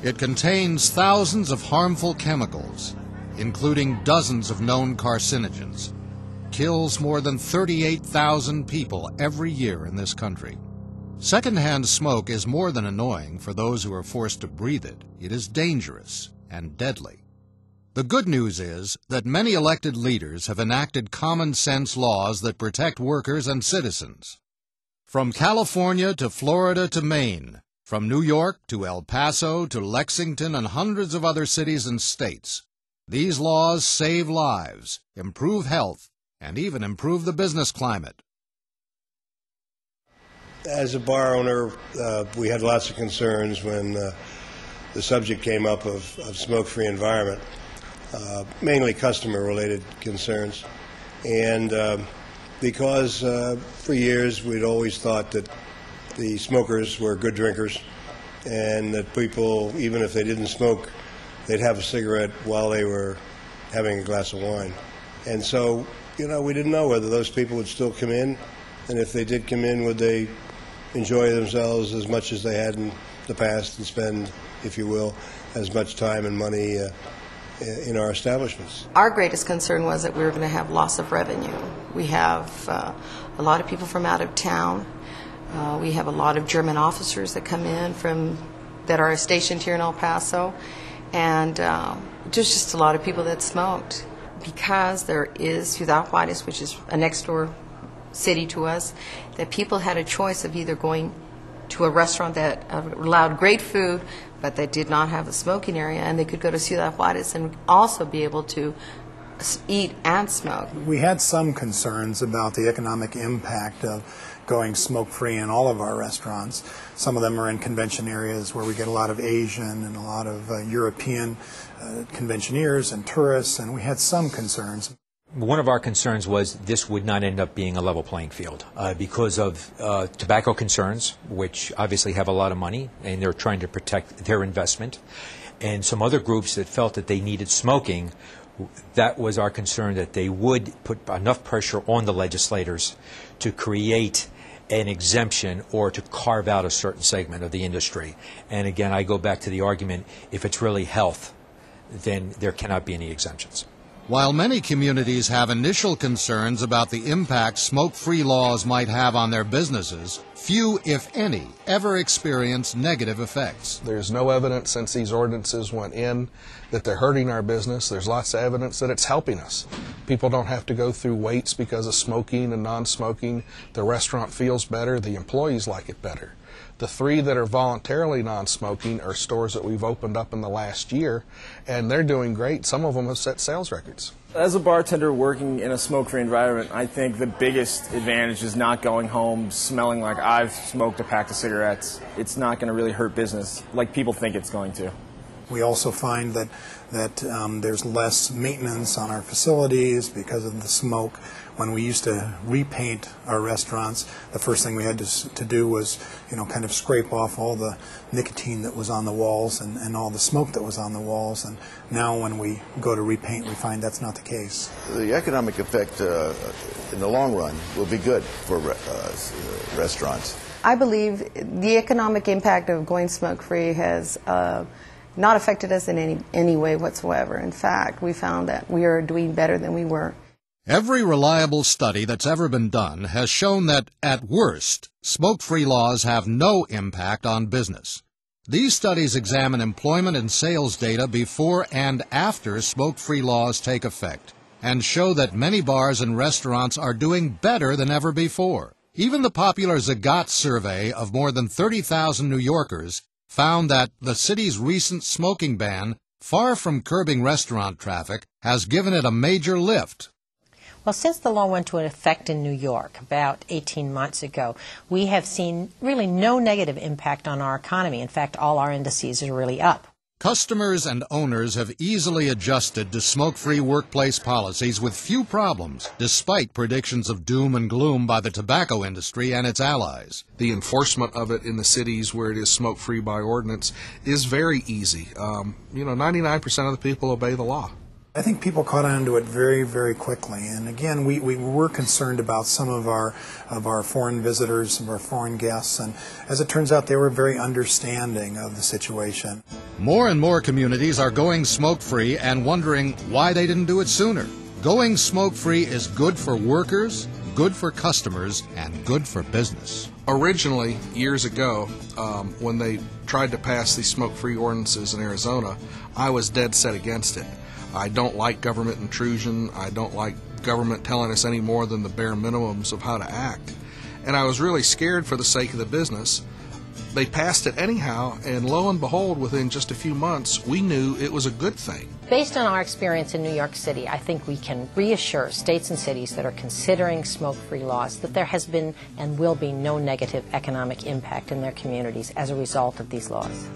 It contains thousands of harmful chemicals, including dozens of known carcinogens. Kills more than 38,000 people every year in this country. Secondhand smoke is more than annoying for those who are forced to breathe it. It is dangerous and deadly. The good news is that many elected leaders have enacted common-sense laws that protect workers and citizens. From California to Florida to Maine, from New York to El Paso to Lexington and hundreds of other cities and states, these laws save lives, improve health, and even improve the business climate. As a bar owner, we had lots of concerns when the subject came up of smoke-free environment, mainly customer-related concerns. And because for years we'd always thought that the smokers were good drinkers and that people, even if they didn't smoke, they'd have a cigarette while they were having a glass of wine. And so, we didn't know whether those people would still come in, and if they did come in, would they enjoy themselves as much as they had in the past and spend, if you will, as much time and money in our establishments. Our greatest concern was that we were going to have loss of revenue. We have a lot of people from out of town. We have a lot of German officers that come in that are stationed here in El Paso, and there's just a lot of people that smoked. Because there is Ciudad Juarez, which is a next door city to us, that people had a choice of either going to a restaurant that allowed great food but that did not have a smoking area, and they could go to Ciudad Juarez and also be able to eat and smoke. We had some concerns about the economic impact of going smoke-free in all of our restaurants. Some of them are in convention areas where we get a lot of Asian and a lot of European conventioneers and tourists, and we had some concerns. One of our concerns was this would not end up being a level playing field because of tobacco concerns, which obviously have a lot of money, and they're trying to protect their investment, and some other groups that felt that they needed smoking. That was our concern, that they would put enough pressure on the legislators to create an exemption or to carve out a certain segment of the industry. And again, I go back to the argument, if it's really health, then there cannot be any exemptions. While many communities have initial concerns about the impact smoke-free laws might have on their businesses, few, if any, ever experience negative effects. There's no evidence since these ordinances went in that they're hurting our business. There's lots of evidence that it's helping us. People don't have to go through waits because of smoking and non-smoking. The restaurant feels better. The employees like it better. The 3 that are voluntarily non-smoking are stores that we've opened up in the last year, and they're doing great. Some of them have set sales records. As a bartender working in a smoke-free environment, I think the biggest advantage is not going home smelling like I've smoked a pack of cigarettes. It's not going to really hurt business like people think it's going to. We also find that there's less maintenance on our facilities because of the smoke. When we used to repaint our restaurants, the first thing we had to do was, kind of scrape off all the nicotine that was on the walls and all the smoke that was on the walls. And now when we go to repaint, we find that's not the case. The economic effect in the long run will be good for restaurants. I believe the economic impact of going smoke-free has not affected us in any way whatsoever. In fact, we found that we are doing better than we were. Every reliable study that's ever been done has shown that, at worst, smoke-free laws have no impact on business. These studies examine employment and sales data before and after smoke-free laws take effect, and show that many bars and restaurants are doing better than ever before. Even the popular Zagat survey of more than 30,000 New Yorkers found that the city's recent smoking ban, far from curbing restaurant traffic, has given it a major lift. Well, since the law went into effect in New York about 18 months ago, we have seen really no negative impact on our economy. In fact, all our indices are really up. Customers and owners have easily adjusted to smoke-free workplace policies with few problems, despite predictions of doom and gloom by the tobacco industry and its allies. The enforcement of it in the cities where it is smoke-free by ordinance is very easy. 99% of the people obey the law. I think people caught on to it very, very quickly. And again, we were concerned about some of our foreign visitors, some of our foreign guests, and as it turns out, they were very understanding of the situation. More and more communities are going smoke-free and wondering why they didn't do it sooner. Going smoke-free is good for workers, good for customers, and good for business. Originally, years ago, when they tried to pass these smoke-free ordinances in Arizona, I was dead set against it. I don't like government intrusion. I don't like government telling us any more than the bare minimums of how to act. And I was really scared for the sake of the business. They passed it anyhow, and lo and behold, within just a few months, we knew it was a good thing. Based on our experience in New York City, I think we can reassure states and cities that are considering smoke-free laws that there has been and will be no negative economic impact in their communities as a result of these laws.